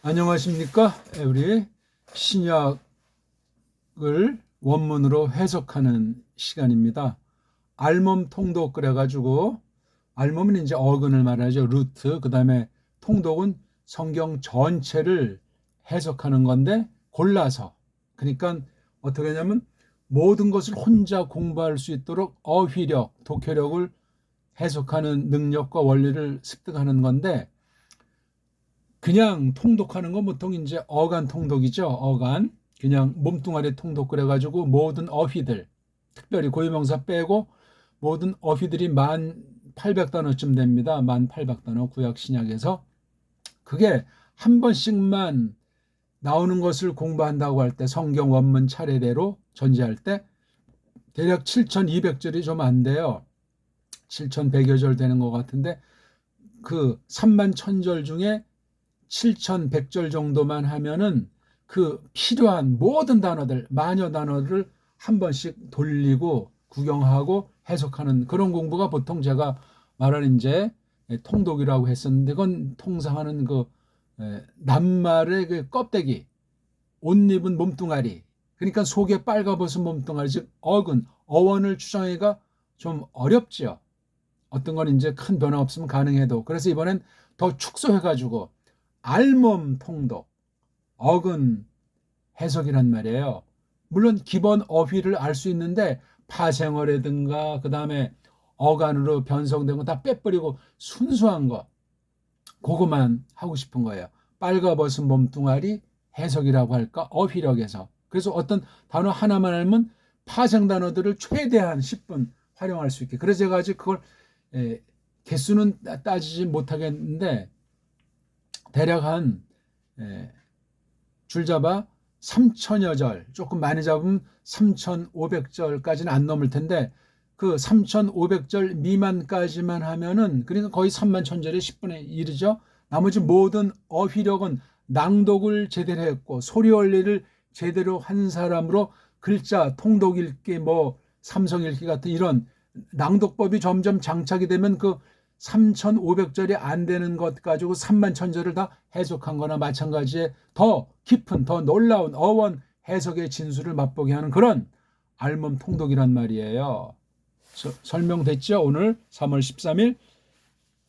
안녕하십니까? 우리 신약을 원문으로 해석하는 시간입니다. 알몸 통독 그래가지고 알몸은 이제 어근을 말하죠. 루트. 그 다음에 통독은 성경 전체를 해석하는 건데 골라서. 그러니까 어떻게 하냐면 모든 것을 혼자 공부할 수 있도록 어휘력, 독해력을 해석하는 능력과 원리를 습득하는 건데 그냥 통독하는 건 보통 이제 어간 통독이죠. 어간. 그냥 몸뚱아리 통독 그래가지고 모든 어휘들, 특별히 고유명사 빼고 모든 어휘들이 1800단어쯤 됩니다. 1800단어 구약 신약에서. 그게 한 번씩만 나오는 것을 공부한다고 할 때 성경 원문 차례대로 전제할 때 대략 7200절이 좀 안 돼요. 7100여 절 되는 것 같은데 그 31000절 중에 7100절 정도만 하면은 그 필요한 모든 단어들, 마녀 단어를 한 번씩 돌리고 구경하고 해석하는 그런 공부가 보통 제가 말하는 이제 통독이라고 했었는데 그건 통상하는 그 낱말의 그 껍데기, 옷 입은 몸뚱아리, 그러니까 속에 빨가벗은 몸뚱아리, 즉 어근, 어원을 추정하기가 좀 어렵죠. 어떤 건 이제 큰 변화 없으면 가능해도. 그래서 이번엔 더 축소해가지고 알몸 통독, 어근 해석이란 말이에요. 물론 기본 어휘를 알 수 있는데 파생어라든가 그 다음에 어간으로 변성된 거 다 빼버리고 순수한 거 그거만 하고 싶은 거예요. 빨가벗은 몸뚱아리 해석이라고 할까 어휘력에서. 그래서 어떤 단어 하나만 알면 파생 단어들을 최대한 10분 활용할 수 있게. 그래서 제가 아직 그걸 개수는 따지지 못하겠는데 대략 한 줄잡아 3000여 절, 조금 많이 잡으면 3500절까지는 안 넘을 텐데 그 3500절 미만까지만 하면은 그러니까 거의 31000절의 10분의 1이죠. 나머지 모든 어휘력은 낭독을 제대로 했고 소리 원리를 제대로 한 사람으로 글자 통독 읽기 뭐 삼성 읽기 같은 이런 낭독법이 점점 장착이 되면 그 3500절이 안 되는 것 가지고 31000절을 다 해석한 거나 마찬가지에 더 깊은 더 놀라운 어원 해석의 진수를 맛보게 하는 그런 알몸 통독이란 말이에요. 설명됐죠? 오늘 3월 13일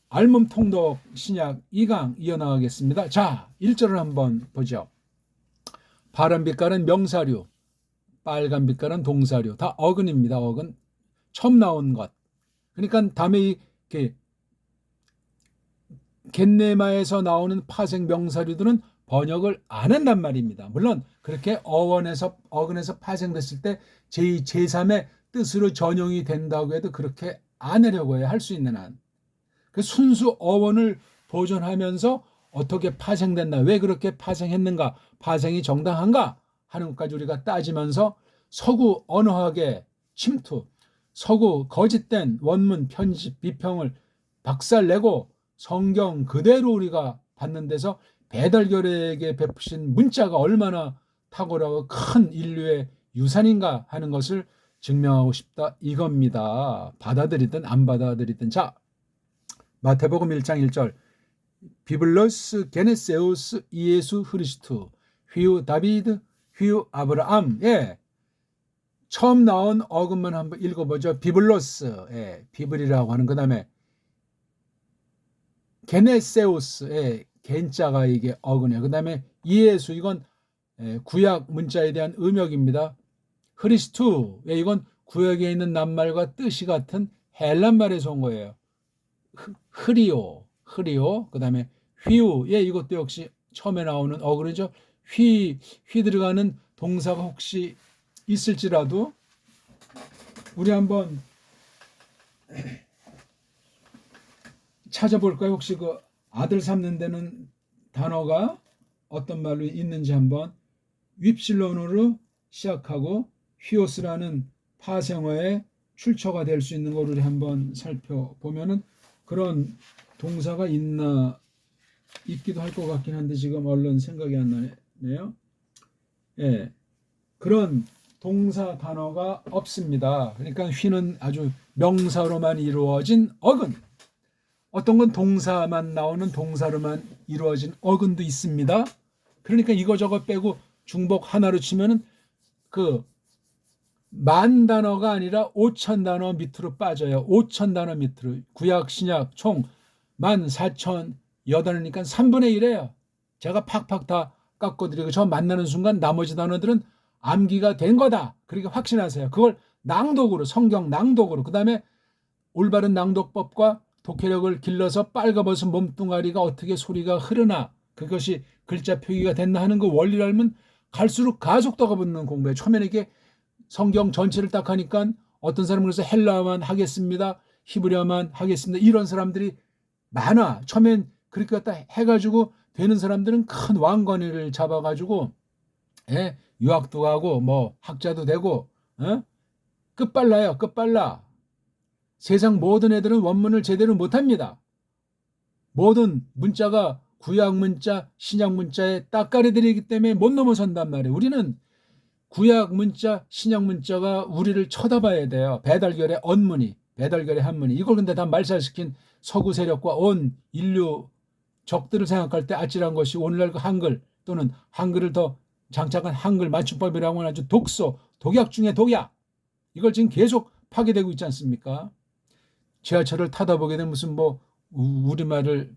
알몸 통독 신약 2강 이어나가겠습니다. 자, 1절을 한번 보죠. 파란 빛깔은 명사류, 빨간 빛깔은 동사류. 다 어근입니다. 어근. 처음 나온 것. 그러니까 다음에 이렇게 겟네마에서 나오는 파생 명사류들은 번역을 안 한단 말입니다. 물론 그렇게 어근에서 파생됐을 때 제2, 제3의 뜻으로 전용이 된다고 해도 그렇게 안 하려고 해야 할 수 있는 한. 그 순수 어원을 보존하면서 어떻게 파생됐나, 왜 그렇게 파생했는가, 파생이 정당한가 하는 것까지 우리가 따지면서 서구 언어학의 침투, 서구 거짓된 원문, 편집, 비평을 박살내고 성경 그대로 우리가 받는 데서 배달결에게 베푸신 문자가 얼마나 탁월하고 큰 인류의 유산인가 하는 것을 증명하고 싶다 이겁니다. 받아들이든 안 받아들이든. 자, 마태복음 1장 1절 비블로스 게네세우스 이예수 흐리스투 휘우 다비드 휘우 아브라함. 예, 처음 나온 어근만 한번 읽어보죠. 비블로스, 예, 비블이라고 하는. 그 다음에 게네세우스, 겐자가 이게 어근이에요. 그 다음에 이예수, 이건 구약 문자에 대한 음역입니다. 흐리스투, 이건 구약에 있는 낱말과 뜻이 같은 헬란말에서 온 거예요. 흐리오, 그 다음에 휘우, 이것도 역시 처음에 나오는 어근이죠. 휘 들어가는 동사가 혹시 있을지라도 우리 한번 찾아볼까요? 혹시 그 아들 삼는 데는 단어가 어떤 말로 있는지 한번. 윕실론으로 시작하고 휘오스라는 파생어의 출처가 될 수 있는 걸 우리 한번 살펴보면은 그런 동사가 있기도 할 것 같긴 한데 지금 얼른 생각이 안 나네요. 예, 그런 동사 단어가 없습니다. 그러니까 휘는 아주 명사로만 이루어진 어근. 어떤 건 동사만 나오는 동사로만 이루어진 어근도 있습니다. 그러니까 이거저거 빼고 중복 하나로 치면은 그 10,000단어가 아니라 5,000단어 밑으로 빠져요. 5,000단어 밑으로. 구약 신약 총 14,008원이니까 3분의 1이에요. 제가 팍팍 다 깎아드리고 저 만나는 순간 나머지 단어들은 암기가 된 거다. 그렇게 확신하세요. 그걸 낭독으로, 성경 낭독으로, 그 다음에 올바른 낭독법과 독해력을 길러서 빨가벗은 몸뚱아리가 어떻게 소리가 흐르나, 그것이 글자 표기가 됐나 하는 그 원리를 알면 갈수록 가속도가 붙는 공부에, 처음에는 이게 성경 전체를 딱 하니까 어떤 사람은 그래서 헬라어만 하겠습니다, 히브리어만 하겠습니다, 이런 사람들이 많아. 처음엔 그렇게 갖다 해가지고 되는 사람들은 큰 왕건이를 잡아가지고 유학도 가고 뭐 학자도 되고 끝발라요. 끝발라. 세상 모든 애들은 원문을 제대로 못합니다. 모든 문자가 구약 문자, 신약 문자에 따까리들이기 때문에 못 넘어선단 말이에요. 우리는 구약 문자, 신약 문자가 우리를 쳐다봐야 돼요. 배달결의 언문이, 배달결의 한문이. 이걸 근데 다 말살시킨 서구 세력과 온 인류 적들을 생각할 때 아찔한 것이 오늘날 그 한글 또는 한글을 더 장착한 한글 맞춤법이라고 하는 아주 독소, 독약 중에 독약. 이걸 지금 계속 파괴되고 있지 않습니까? 지하철을 타다 보게 되면 무슨 뭐 우리말을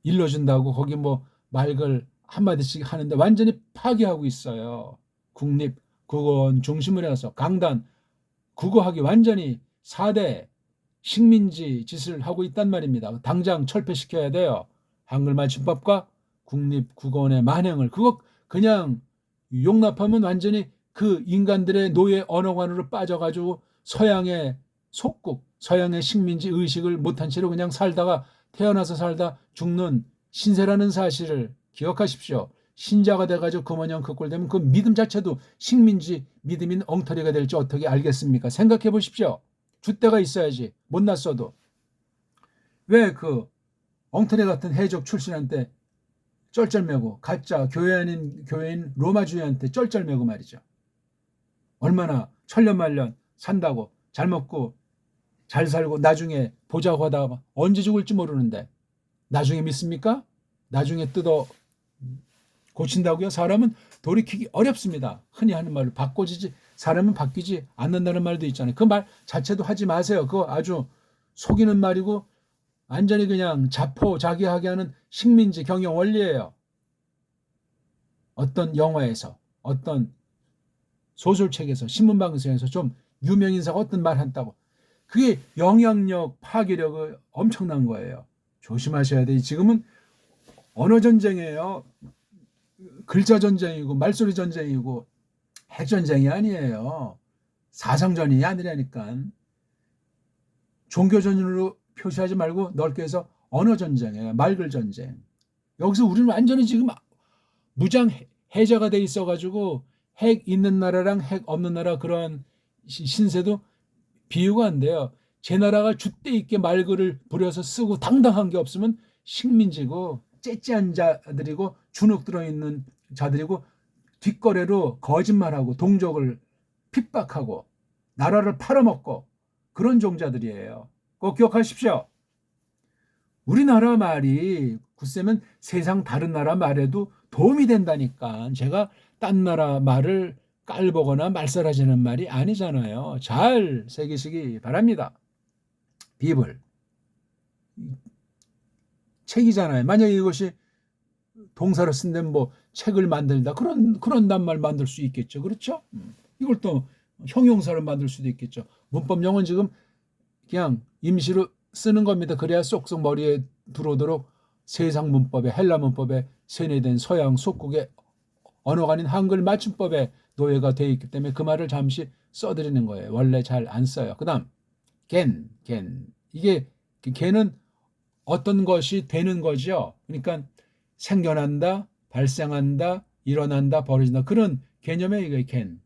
일러준다고 거기 뭐 말글 한마디씩 하는데 완전히 파괴하고 있어요. 국립국어원 중심으로 해서 강단, 국어학이 완전히 4대 식민지 짓을 하고 있단 말입니다. 당장 철폐시켜야 돼요. 한글 맞춤법과 국립국어원의 만행을. 그거 그냥 용납하면 완전히 그 인간들의 노예 언어관으로 빠져가지고 서양의 속국, 서양의 식민지 의식을 못한 채로 그냥 살다가 태어나서 살다 죽는 신세라는 사실을 기억하십시오. 신자가 돼가지고 그 모양 그 꼴 되면 그 믿음 자체도 식민지 믿음인 엉터리가 될지 어떻게 알겠습니까? 생각해 보십시오. 줏대가 있어야지. 못났어도. 왜 그 엉터리 같은 해적 출신한테 쩔쩔매고 가짜 교회인 로마주의한테 쩔쩔매고 말이죠. 얼마나 천년만년 산다고 잘 먹고 잘 살고 나중에 보자고 하다가 언제 죽을지 모르는데 나중에 믿습니까? 나중에 뜯어 고친다고요? 사람은 돌이키기 어렵습니다. 흔히 하는 말로 바꿔지지, 사람은 바뀌지 않는다는 말도 있잖아요. 그 말 자체도 하지 마세요. 그거 아주 속이는 말이고 완전히 그냥 자포자기하게 하는 식민지 경영 원리예요. 어떤 영화에서, 어떤 소설책에서, 신문방송에서 좀 유명인사가 어떤 말 한다고. 그게 영향력, 파괴력이 엄청난 거예요. 조심하셔야 돼. 지금은 언어 전쟁이에요. 글자 전쟁이고 말소리 전쟁이고 핵전쟁이 아니에요. 사상전이 아니라니까. 종교전으로 표시하지 말고 넓게 해서 언어 전쟁이에요. 말글 전쟁. 여기서 우리는 완전히 지금 무장 해제가 돼 있어가지고 핵 있는 나라랑 핵 없는 나라 그런 신세도 비유가 안 돼요. 제 나라가 줏대 있게 말글을 부려서 쓰고 당당한 게 없으면 식민지고 째째한 자들이고 주눅 들어있는 자들이고 뒷거래로 거짓말하고 동족을 핍박하고 나라를 팔아먹고 그런 종자들이에요. 꼭 기억하십시오. 우리나라 말이 굳세면 세상 다른 나라 말에도 도움이 된다니까. 제가 딴 나라 말을 깔보거나 말살하지는 말이 아니잖아요. 잘 새기시기 바랍니다. 비블 책이잖아요. 만약에 이것이 동사로 쓴다면 뭐 책을 만들다 그런 낱말 만들 수 있겠죠. 그렇죠? 이걸 또 형용사로 만들 수도 있겠죠. 문법용은 지금 그냥 임시로 쓰는 겁니다. 그래야 쏙쏙 머리에 들어오도록 세상 문법에, 헬라 문법에 세뇌된 서양 속국의 언어가 아닌 한글 맞춤법에 노예가 되어 있기 때문에 그 말을 잠시 써드리는 거예요. 원래 잘 안 써요. 그 다음 겐. 이게 겐은 어떤 것이 되는 거죠. 그러니까 생겨난다, 발생한다, 일어난다, 벌어진다. 그런 개념의 이게 겐.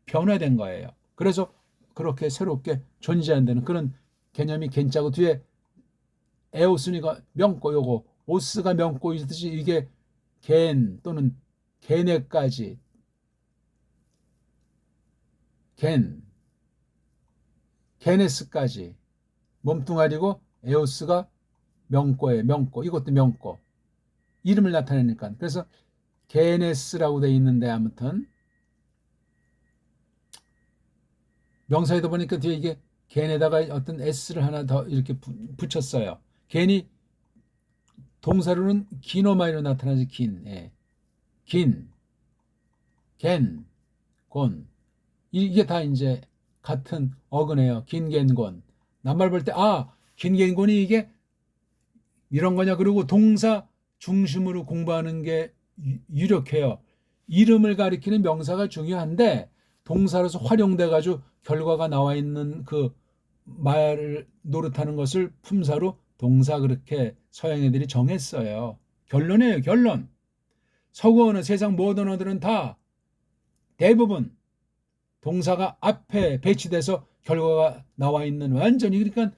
변화된 거예요. 그래서 그렇게 새롭게 존재한다는 그런 개념이 겐자고 뒤에 에오스니가 명고 요거 오스가 명고이듯이 이게 겐 또는 게네까지 게네스까지 몸뚱아리고 에오스가 명꼬에 명꼬, 이것도 명꼬. 이름을 나타내니까. 그래서 게네스라고 돼 있는데 아무튼 명사에다 보니까 뒤에 이게 겐에다가 어떤 s를 하나 더 이렇게 붙였어요. 겐이 동사로는 기노마이로 나타나지 긴, 예. 긴, 겐, 곤. 이게 다 이제 같은 어근이에요. 긴겐곤. 낱말 볼 때, 긴겐곤이 이게 이런 거냐. 그리고 동사 중심으로 공부하는 게 유력해요. 이름을 가리키는 명사가 중요한데 동사로서 활용돼가지고 결과가 나와 있는 그 말을 노릇하는 것을 품사로 동사 그렇게 서양 애들이 정했어요. 결론이에요. 결론. 서구어는 세상 모든 언어들은 다 대부분 동사가 앞에 배치돼서 결과가 나와 있는 완전히 그러니까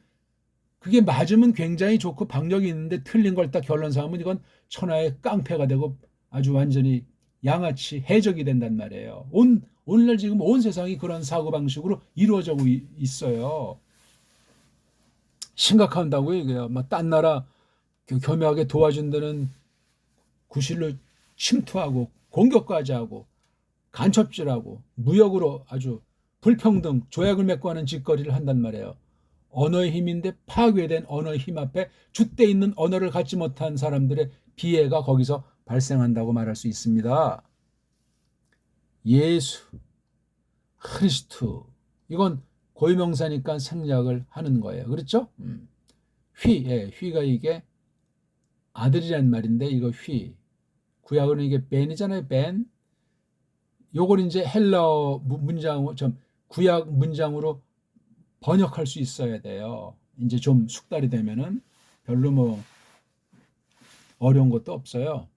그게 맞으면 굉장히 좋고 박력이 있는데 틀린 걸 딱 결론 삼으면 이건 천하의 깡패가 되고 아주 완전히 양아치 해적이 된단 말이에요. 오늘날 지금 온 세상이 그런 사고방식으로 이루어지고 있어요. 심각한다고요, 이게요. 막 딴 나라 교묘하게 도와준다는 구실로 침투하고 공격까지 하고 간첩질하고 무역으로 아주 불평등 조약을 맺고 하는 짓거리를 한단 말이에요. 언어의 힘인데 파괴된 언어의 힘 앞에 줏대 있는 언어를 갖지 못한 사람들의 비애가 거기서 발생한다고 말할 수 있습니다. 예수, 크리스ቱ 이건 고유명사니까 생략을 하는 거예요. 그렇죠? 휘가 이게 아들이란 말인데 이거 휘. 구약어는 이게 벤이잖아요. 벤. 요걸 이제 헬라어 문장 구약 문장으로 번역할 수 있어야 돼요. 이제 좀 숙달이 되면은 별로 뭐 어려운 것도 없어요.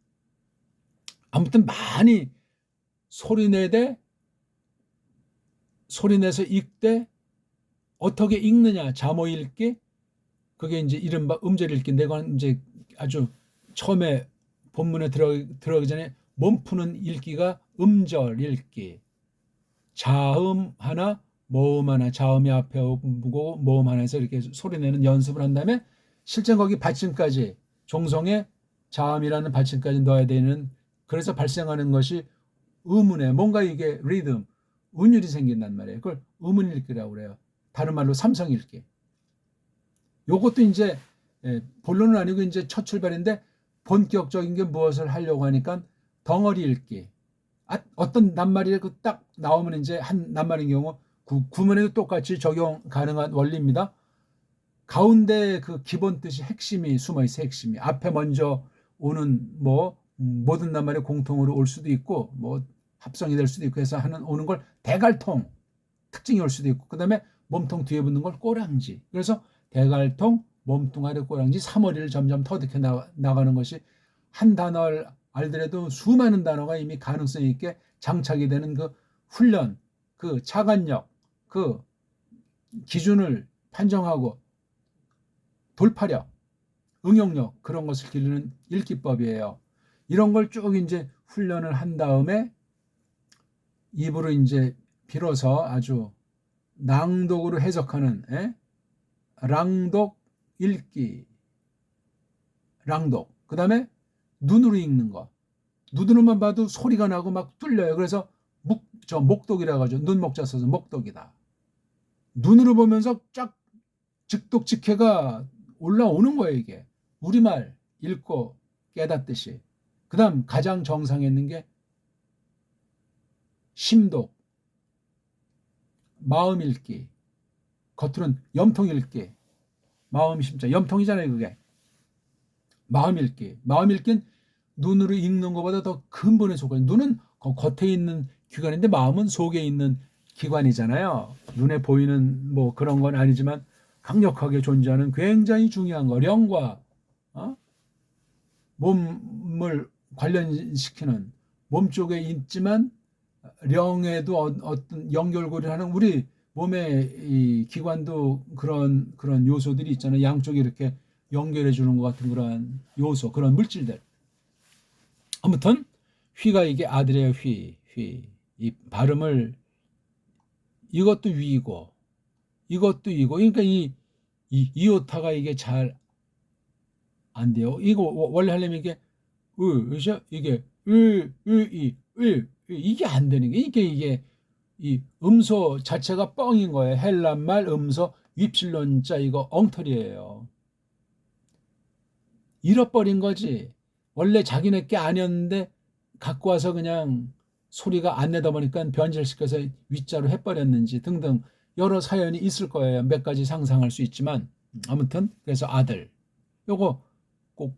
아무튼 많이 소리내서 읽되 어떻게 읽느냐 자모 읽기 그게 이제 이른바 음절 읽기인데 이건 이제 아주 처음에 본문에 들어가기 전에 몸 푸는 읽기가 음절 읽기 자음 하나 모음 하나 자음이 앞에 오고 모음 하나에서 이렇게 소리내는 연습을 한 다음에 실제 거기 받침까지 종성에 자음이라는 받침까지 넣어야 되는 그래서 발생하는 것이 의문에 뭔가 이게 리듬 운율이 생긴단 말이에요. 그걸 의문 읽기라고 그래요. 다른 말로 삼성 읽기. 요것도 이제 본론은 아니고 이제 첫 출발인데 본격적인 게 무엇을 하려고 하니까 덩어리 읽기. 어떤 낱말이 딱 나오면 이제 한 낱말인 경우 구문에도 똑같이 적용 가능한 원리입니다. 가운데 그 기본 뜻이 핵심이 숨어 있어 핵심이 앞에 먼저 오는 뭐 모든 낱말이 공통으로 올 수도 있고 뭐 합성이 될 수도 있고 해서 오는 걸 대갈통 특징이 올 수도 있고 그다음에 몸통 뒤에 붙는 걸 꼬랑지. 그래서 대갈통 몸통 아래 꼬랑지 3어리를 점점 터득해 나가는 것이 한 단어를 알더라도 수많은 단어가 이미 가능성 있게 장착이 되는 그 훈련, 그 차관력, 그 기준을 판정하고 돌파력, 응용력 그런 것을 기르는 읽기법이에요. 이런 걸 쭉 이제 훈련을 한 다음에 입으로 이제 비로소 아주 낭독으로 해석하는 랑독 읽기 랑독 그 다음에 눈으로 읽는 거 눈으로만 봐도 소리가 나고 막 뚫려요. 그래서 목독이라고 하죠. 눈목자 써서 목독이다. 눈으로 보면서 쫙 즉독직해가 올라오는 거예요. 이게 우리말 읽고 깨닫듯이. 그 다음 가장 정상에 있는 게 심독 마음 읽기 겉으로는 염통 읽기 마음 심자 염통이잖아요. 그게 마음 읽기 마음 읽기는 눈으로 읽는 것보다 더 근본에 속아요. 눈은 겉에 있는 기관인데 마음은 속에 있는 기관이잖아요. 눈에 보이는 뭐 그런 건 아니지만 강력하게 존재하는 굉장히 중요한 거 령과 몸을 관련시키는 몸 쪽에 있지만 령에도 어떤 연결고리를 하는 우리 몸의 이 기관도 그런 요소들이 있잖아요. 양쪽에 이렇게 연결해 주는 것 같은 그런 요소, 그런 물질들. 아무튼 휘가 이게 아들의 휘. 이 발음을 이것도 위고 이것도 이고 그러니까 이 이오타가 이게 잘 안 돼요. 이거 원래 하려면 이게 그죠? 이게 이게 안 되는 게 이게 이 음소 자체가 뻥인 거예요. 헬란말 음소 윕실론자 이거 엉터리예요. 잃어버린 거지. 원래 자기네 게 아니었는데 갖고 와서 그냥 소리가 안 내다 보니까 변질시켜서 위자로 해버렸는지 등등 여러 사연이 있을 거예요. 몇 가지 상상할 수 있지만 아무튼 그래서 아들 요거 꼭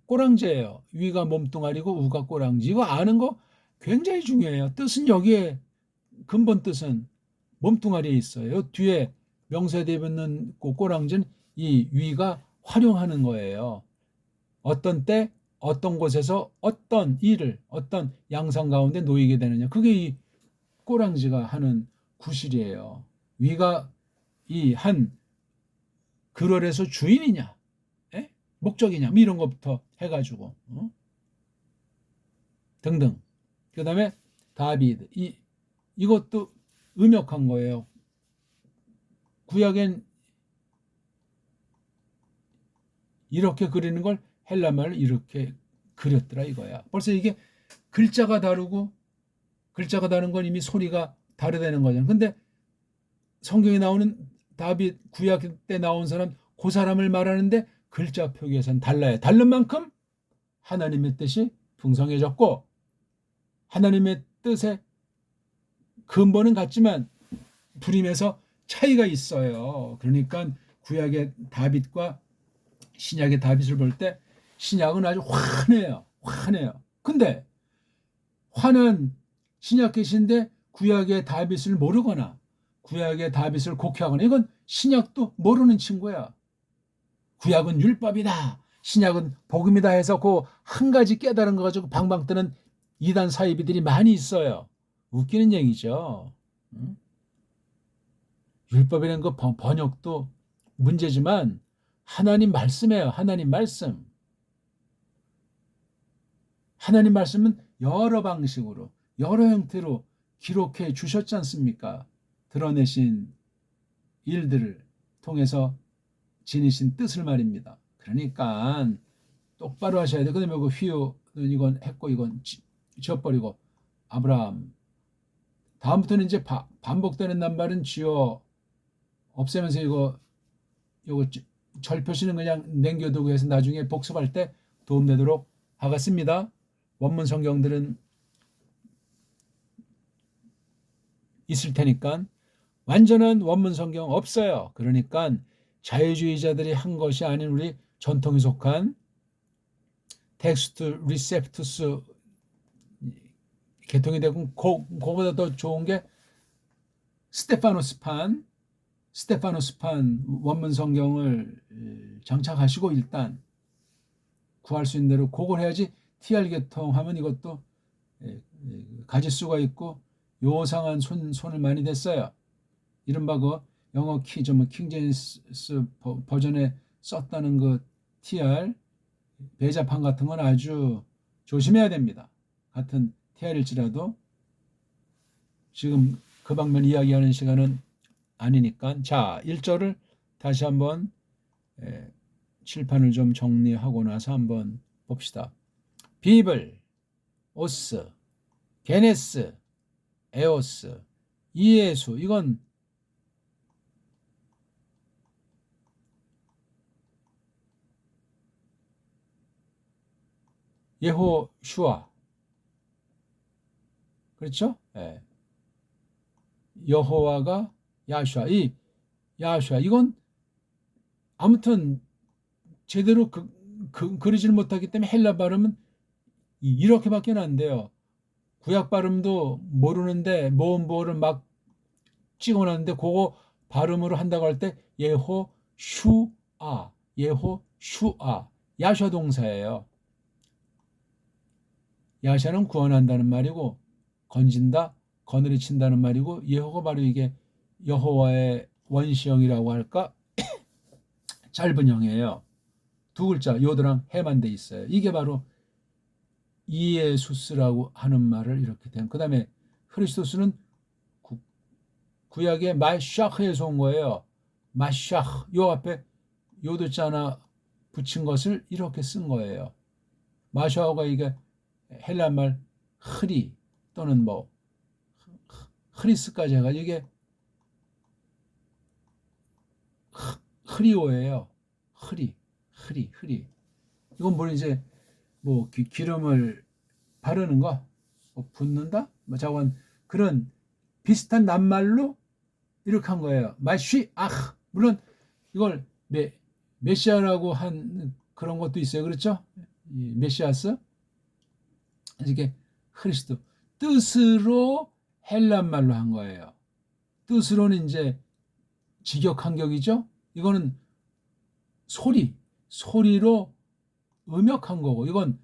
꼬랑지예요. 위가 몸뚱아리고 우가 꼬랑지. 이거 아는 거 굉장히 중요해요. 뜻은 여기에 근본 뜻은 몸뚱아리에 있어요. 뒤에 명사에 붙는 꼬랑지는 이 위가 활용하는 거예요. 어떤 때 어떤 곳에서 어떤 일을 어떤 양상 가운데 놓이게 되느냐. 그게 이 꼬랑지가 하는 구실이에요. 위가 이 한 글월에서 주인이냐 목적이냐 뭐 이런 것부터 해가지고 등등. 그 다음에 다비드 이것도 음역한 거예요. 구약엔 이렇게 그리는 걸 헬라말로 이렇게 그렸더라 이거야. 벌써 이게 글자가 다르고 글자가 다른 건 이미 소리가 다르다는 거잖아. 근데 성경에 나오는 다윗 구약 때 나온 사람 그 사람을 말하는데 글자 표기에선 달라요. 다른 만큼 하나님의 뜻이 풍성해졌고 하나님의 뜻의 근본은 같지만 불임에서 차이가 있어요. 그러니까 구약의 다윗과 신약의 다윗을 볼 때 신약은 아주 환해요. 환해요. 근데 환한 신약 계신데 구약의 다윗을 모르거나 구약의 다윗을 곡해하거나 이건 신약도 모르는 친구야. 구약은 율법이다. 신약은 복음이다 해서 그 한 가지 깨달은 거 가지고 방방 뜨는 이단 사이비들이 많이 있어요. 웃기는 얘기죠. 율법이라는 거 번역도 문제지만 하나님 말씀이에요. 하나님 말씀. 하나님 말씀은 여러 방식으로 여러 형태로 기록해 주셨지 않습니까? 드러내신 일들을 통해서 지니신 뜻을 말입니다. 그러니까 똑바로 하셔야 돼. 그다음에 그 휘유는 이건 했고 이건 지워버리고 아브라함 다음부터는 이제 반복되는 낱말은 지워 없애면서 이거 절표시는 그냥 남겨두고 해서 나중에 복습할 때 도움되도록 하겠습니다. 원문 성경들은 있을 테니까 완전한 원문 성경 없어요. 그러니까 자유주의자들이 한 것이 아닌 우리 전통에 속한 텍스트 리셉투스 개통이 되고 그거보다 더 좋은 게 스테파노스판 원문 성경을 장착하시고 일단 구할 수 있는 대로 그걸 해야지 TR 개통하면 이것도 가질 수가 있고 요상한 손을 많이 댔어요. 이른바 그 영어 킹제임스 버전에 썼다는 그 TR 배자판 같은 건 아주 조심해야 됩니다. 같은 TR일지라도 지금 그 방면 이야기하는 시간은 아니니까. 자, 1절을 다시 한번 칠판을 좀 정리하고 나서 한번 봅시다. 비블, 오스, 게네스, 에오스, 이예수 이건 예호슈아 그렇죠? 예. 여호와가 야슈아 야슈아 이건 아무튼 제대로 그리지를 못하기 때문에 헬라 발음은 이렇게밖에 안 돼요. 구약 발음도 모르는데 모음보를 막 찍어놨는데 그거 발음으로 한다고 할 때 예호슈아 야슈아 동사예요. 야샤는 구원한다는 말이고 건진다 거느리 친다는 말이고 예호가 바로 이게 여호와의 원시형이라고 할까 짧은 형이에요. 두 글자 요드랑 해만 돼 있어요. 이게 바로 이예수스라고 하는 말을 이렇게 된. 그 다음에 크리스토스는 구약의 마샤흐에서 온 거예요. 마샤흐 요 앞에 요도 자나 붙인 것을 이렇게 쓴 거예요. 마샤오가 이게 헬라말 흐리 또는 뭐 흐리스까지 해가지고 이게 흐리오예요. 흐리. 이건 뭐 이제 뭐 기름을 바르는 거, 뭐 붓는다, 뭐 저건 그런 비슷한 낱말로 이렇게 한 거예요. 마쉬 물론 이걸 메시아라고 한 그런 것도 있어요. 그렇죠? 메시아스 이게 크리스도 뜻으로 헬란말로 한 거예요. 뜻으로는 이제 직역한격이죠. 이거는 소리로 음역한 거고, 이건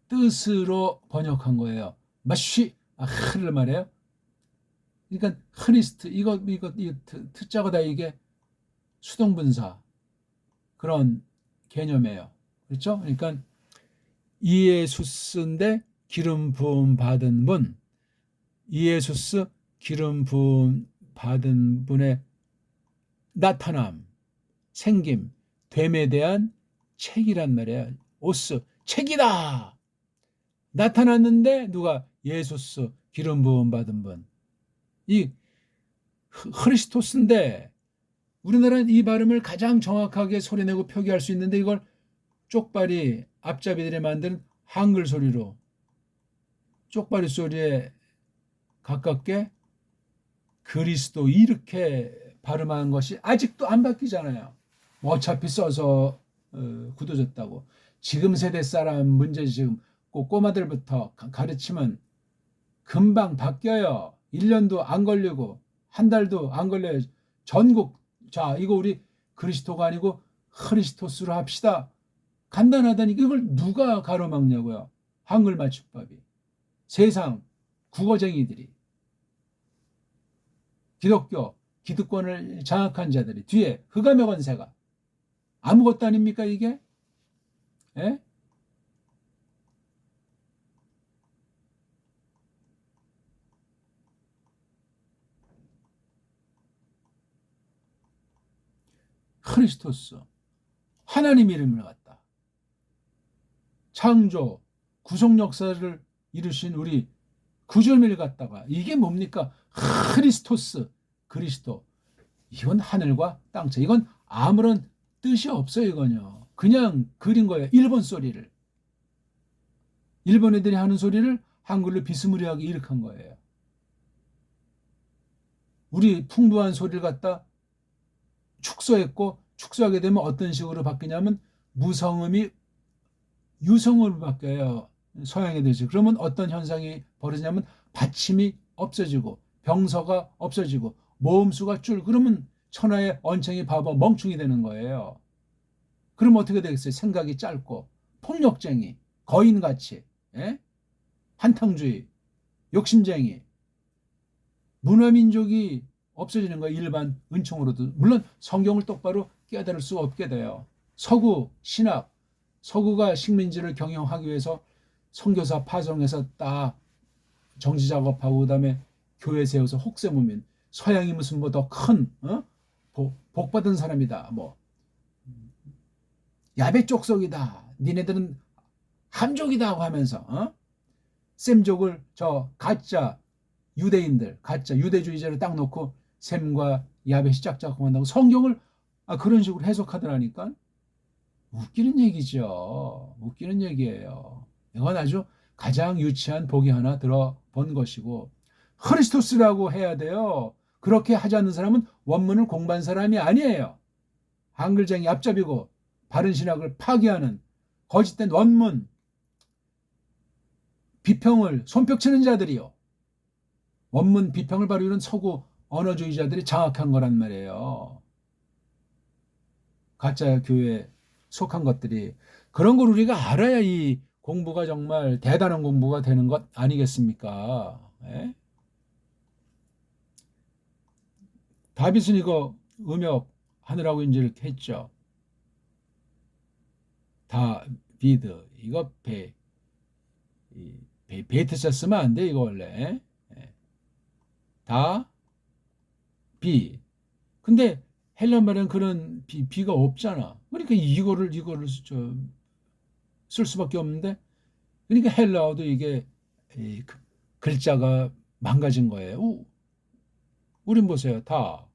뜻으로 번역한 거예요. 마쉬 를 말해요. 그러니까 크리스트 이거 트자가 다 이게 수동분사 그런 개념이에요. 그렇죠? 그러니까 이에수스인데 기름 부음 받은 분, 이에수스 기름 부음 받은 분의 나타남, 생김, 됨에 대한 책이란 말이에요. 오스, 책이다! 나타났는데 누가? 예수스, 기름 부음 받은 분. 이 크리스토스인데 우리나라는 이 발음을 가장 정확하게 소리내고 표기할 수 있는데 이걸 쪽발이 앞잡이들이 만든 한글 소리로 쪽발이 소리에 가깝게 그리스도 이렇게 발음한 것이 아직도 안 바뀌잖아요. 어차피 써서 굳어졌다고. 지금 세대 사람 문제 지금 꼬마들부터 가르치면 금방 바뀌어요. 1년도 안 걸리고 한 달도 안 걸려요. 전국 자 이거 우리 그리스도가 아니고 크리스토스로 합시다. 간단하다니까 이걸 누가 가로막냐고요. 한글 맞춤법이. 세상 국어쟁이들이 기득권을 장악한 자들이 뒤에 흑암의 권세가 아무것도 아닙니까 이게? 예? 크리스토스 하나님 이름을 갖다 창조 구속 역사를 이루신 우리 구주님을 갖다가 이게 뭡니까? 크리스토스 그리스도 이건 하늘과 땅차 이건 아무런 뜻이 없어요. 이건요 그냥 그린 거예요. 일본 소리를 일본 애들이 하는 소리를 한글로 비스무리하게 일으킨 거예요. 우리 풍부한 소리를 갖다 축소했고 축소하게 되면 어떤 식으로 바뀌냐면 무성음이 유성음으로 바뀌어요. 서양 애들이. 그러면 어떤 현상이 벌어지냐면 받침이 없어지고 병서가 없어지고 모음수가 그러면 천하의 언챙이 바보 멍충이 되는 거예요. 그럼 어떻게 되겠어요? 생각이 짧고 폭력쟁이 거인같이 예? 한탕주의 욕심쟁이 문화민족이 없어지는 거예요. 일반 은총으로도. 물론 성경을 똑바로 깨달을 수 없게 돼요. 서구 신학 서구가 식민지를 경영하기 위해서 선교사 파송해서 딱 정치 작업하고 그다음에 교회 세워서 혹세무민 서양이 무슨 뭐 더 큰 복 받은 사람이다. 뭐 야베 족속이다. 니네들은 함족이다 하면서 셈족을 저 가짜 유대인들 가짜 유대주의자를 딱 놓고 셈과 야벳이 짝짝꿍한다고 성경을 그런 식으로 해석하더라니까. 웃기는 얘기죠. 웃기는 얘기예요. 이건 아주 가장 유치한 보기 하나 들어본 것이고 크리스토스라고 해야 돼요. 그렇게 하지 않는 사람은 원문을 공부한 사람이 아니에요. 한글쟁이 앞잡이고 바른 신학을 파기하는 거짓된 원문 비평을 손뼉치는 자들이요. 원문 비평을 바로 이런 서구 언어주의자들이 장악한 거란 말이에요. 가짜 교회에 속한 것들이. 그런 걸 우리가 알아야 이 공부가 정말 대단한 공부가 되는 것 아니겠습니까? 예? 다빗은 이거 음역 하느라고 이제 이렇게 했죠. 다비드 이거 베이트자 쓰면 안 돼 이거 원래. 다 비. 근데 헬라 말에는 그런 비가 없잖아. 그러니까 이거를 쓸 수밖에 없는데, 그러니까 헬라어도 이게 글자가 망가진 거예요. 우린 보세요. 다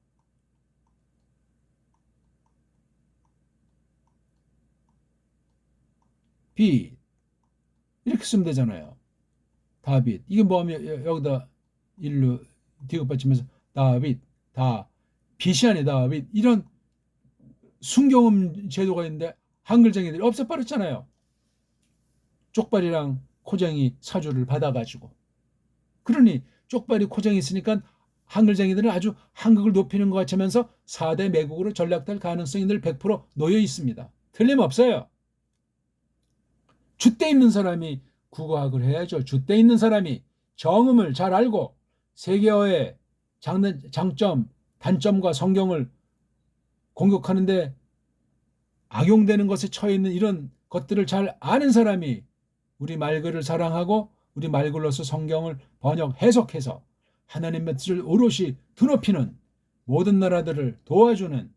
빛 이렇게 쓰면 되잖아요. 다빗. 이게 뭐하면 여기다 일로 디귿 받치면서 다빗, 다 빛이 아니 다빗. 이런 순경음 제도가 있는데 한글쟁이들이 없애버렸잖아요. 쪽발이랑 코쟁이 사주를 받아가지고. 그러니 쪽발이 코쟁이 있으니까 한글쟁이들은 아주 한국을 높이는 것 같으면서 4대 매국으로 전락될 가능성이 늘 100% 놓여 있습니다. 틀림없어요. 줏대 있는 사람이 국어학을 해야죠. 줏대 있는 사람이 정음을 잘 알고 세계어의 장점, 단점과 성경을 공격하는데 악용되는 것에 처해 있는 이런 것들을 잘 아는 사람이 우리 말글을 사랑하고 우리 말글로서 성경을 번역, 해석해서 하나님의 뜻을 오롯이 드높이는 모든 나라들을 도와주는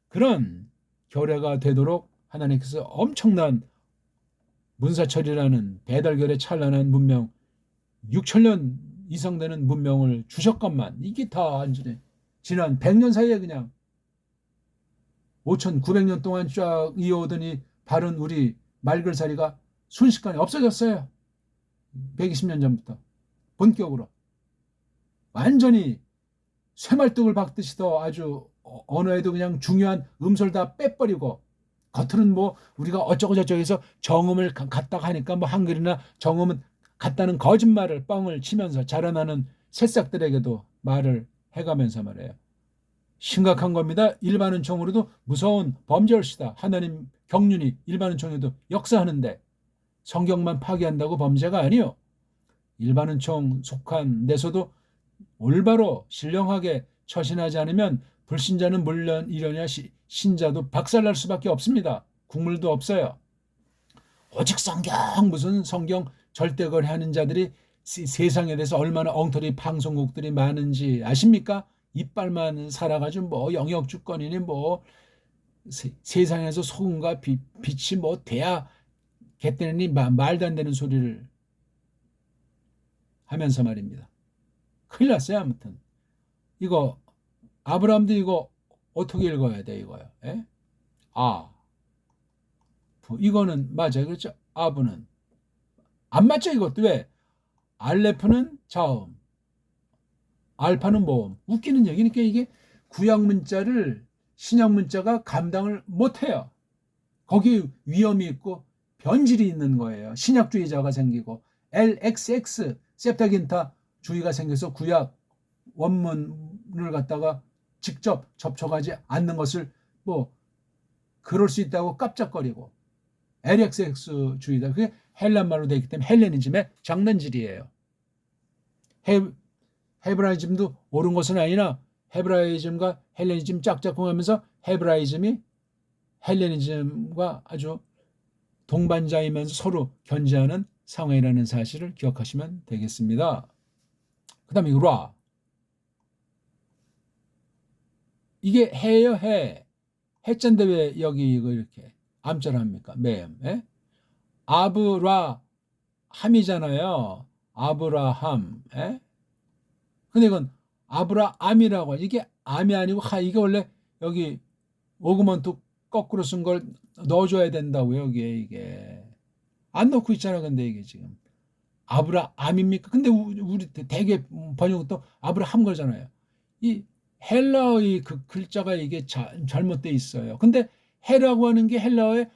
그런 교례가 되도록 하나님께서 엄청난 문사철이라는 배달결의 찬란한 문명 6천년 이상 되는 문명을 주셨건만 이게 다 완전히 지난 100년 사이에 그냥 5,900년 동안 쫙 이어오더니 바른 우리 말글살이가 순식간에 없어졌어요. 120년 전부터 본격으로 완전히 쇠말뚝을 박듯이 더 아주 언어에도 그냥 중요한 음소를 다 빼버리고 겉으로는 뭐 우리가 어쩌고 저쩌고 해서 정음을 갖다가 하니까 뭐 한글이나 정음은 같다는 거짓말을 뻥을 치면서 자라나는 새싹들에게도 말을 해가면서 말해요. 심각한 겁니다. 일반은총으로도 무서운 범죄일시다. 하나님 경륜이 일반은총에도 역사하는데 성경만 파기한다고 범죄가 아니요. 일반은총 속한 데서도 올바로 신령하게 처신하지 않으면 불신자는 물론 이러냐 신자도 박살날 수밖에 없습니다. 국물도 없어요. 오직 성경 무슨 성경 절대거리하는 자들이 세상에 대해서 얼마나 엉터리 방송국들이 많은지 아십니까? 이빨만 살아가지고 뭐 영역주권이니 뭐 세상에서 소금과 빛이 뭐 돼야 겠다니 말도 안 되는 소리를 하면서 말입니다. 큰일 났어요. 아무튼 이거 아브라함도 이거 어떻게 읽어야 돼 이거요? 예? 이거는 맞아요. 그렇죠? 아브는 안 맞죠 이것도. 왜? 알레프는 자음, 알파는 모음. 웃기는 얘기니까 이게 구약 문자를 신약 문자가 감당을 못해요. 거기에 위험이 있고 변질이 있는 거예요. 신약주의자가 생기고 LXX septuaginta 주의가 생겨서 구약 원문을 갖다가 직접 접촉하지 않는 것을 뭐 그럴 수 있다고 깜짝거리고 LXX 주의다. 그게 헬란말로 되어 있기 때문에 헬레니즘의 장난질이에요. 헤브라이즘도 옳은 것은 아니나 헤브라이즘과 헬레니즘 짝짝꿍하면서 헤브라이즘이 헬레니즘과 아주 동반자이면서 서로 견제하는 상황이라는 사실을 기억하시면 되겠습니다. 그 다음에 라. 이게 해요, 해. 해자인데 왜 여기 이거 이렇게 암자를 합니까? 매음. 예? 아브라함이잖아요. 아브라함. 예? 근데 이건 아브라함이라고 이게 암이 아니고 이게 원래 여기 오그먼트 거꾸로 쓴 걸 넣어줘야 된다고요. 여기에 이게 안 넣고 있잖아. 근데 이게 지금 아브라함입니까? 근데 우리 대개 번역도 아브라함 거잖아요. 이 헬라어의 그 글자가 이게 잘못돼 있어요. 근데 해라고 하는 게 헬라어에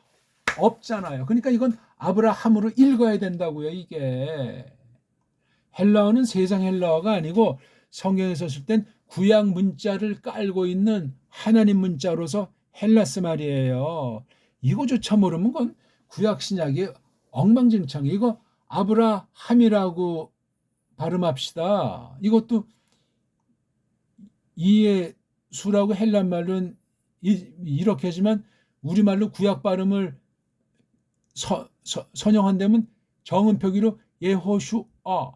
없잖아요. 그러니까 이건 아브라함으로 읽어야 된다고요. 이게 헬라어는 세상 헬라어가 아니고 성경에 썼을 땐 구약 문자를 깔고 있는 하나님 문자로서 헬라스 말이에요. 이거조차 모르면 건 구약 신약이 엉망진창. 이거 아브라함이라고 발음합시다. 이것도 이의 수라고 헬라 말로는 이렇게 하지만 우리말로 구약 발음을 선영한다면 정음 표기로 예호슈아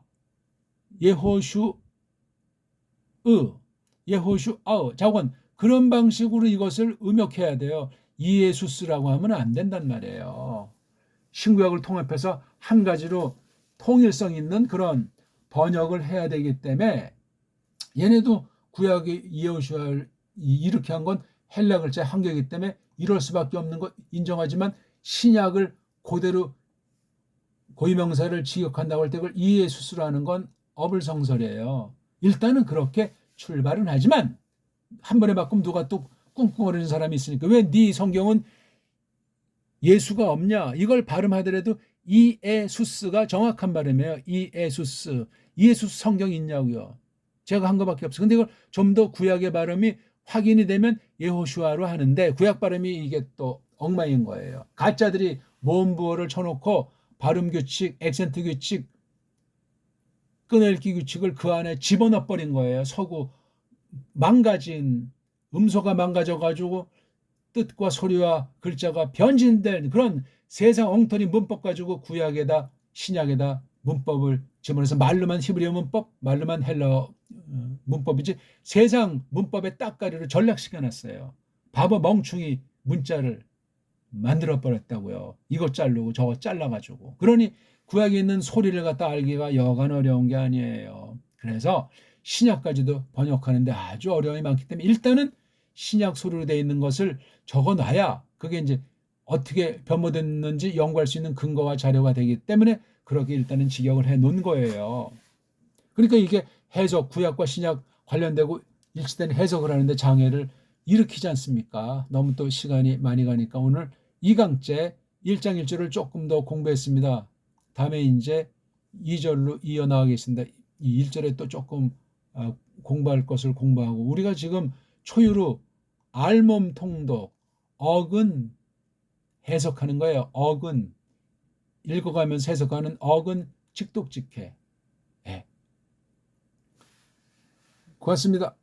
예호슈 자건 그런 방식으로 이것을 음역해야 돼요. 이에수스라고 하면 안 된단 말이에요. 신구약을 통합해서 한 가지로 통일성 있는 그런 번역을 해야 되기 때문에 얘네도 구약의 이여호수아를 이렇게 한 건 헬라 글자 한계이기 때문에 이럴 수밖에 없는 거 인정하지만 신약을 그대로 고유명사를 직역한다고 할 때 그걸 이에수스로 하는 건 어불성설이에요. 일단은 그렇게 출발은 하지만 한 번에 바꾸면 누가 또 꿍꿍거리는 사람이 있으니까 왜 네 성경은 예수가 없냐? 이걸 발음하더라도 이에수스가 정확한 발음이에요. 이에수스. 이에수스 성경 있냐고요. 제가 한 것밖에 없어요. 근데 이걸 좀 더 구약의 발음이 확인이 되면 예호슈아로 하는데 구약 발음이 이게 또 엉망인 거예요. 가짜들이 모음부호를 쳐놓고 발음 규칙, 액센트 규칙, 끊어읽기 규칙을 그 안에 집어넣어 버린 거예요. 서구 망가진 음소가 망가져가지고 뜻과 소리와 글자가 변진된 그런 세상 엉터리 문법 가지고 구약에다 신약에다 문법을 집어넣어서 말로만 히브리어 문법, 말로만 헬라어 문법이지 세상 문법의 따까리로 전락시켜놨어요. 바보 멍충이 문자를 만들어버렸다고요. 이거 자르고 저거 잘라가지고. 그러니 구약에 있는 소리를 갖다 알기가 여간 어려운 게 아니에요. 그래서 신약까지도 번역하는데 아주 어려움이 많기 때문에 일단은 신약 소리로 되어 있는 것을 적어놔야 그게 이제 어떻게 변모됐는지 연구할 수 있는 근거와 자료가 되기 때문에 그렇게 일단은 직역을 해 놓은 거예요. 그러니까 이게 해석, 구약과 신약 관련되고 일치된 해석을 하는데 장애를 일으키지 않습니까? 너무 또 시간이 많이 가니까 오늘 2강째 1장 1절을 조금 더 공부했습니다. 다음에 이제 2절로 이어나가겠습니다. 이 1절에 또 조금 공부할 것을 공부하고 우리가 지금 초유로 알몸 통독, 어근 해석하는 거예요. 어근 읽어가면서 해석하는 어근 직독직해. 네. 고맙습니다.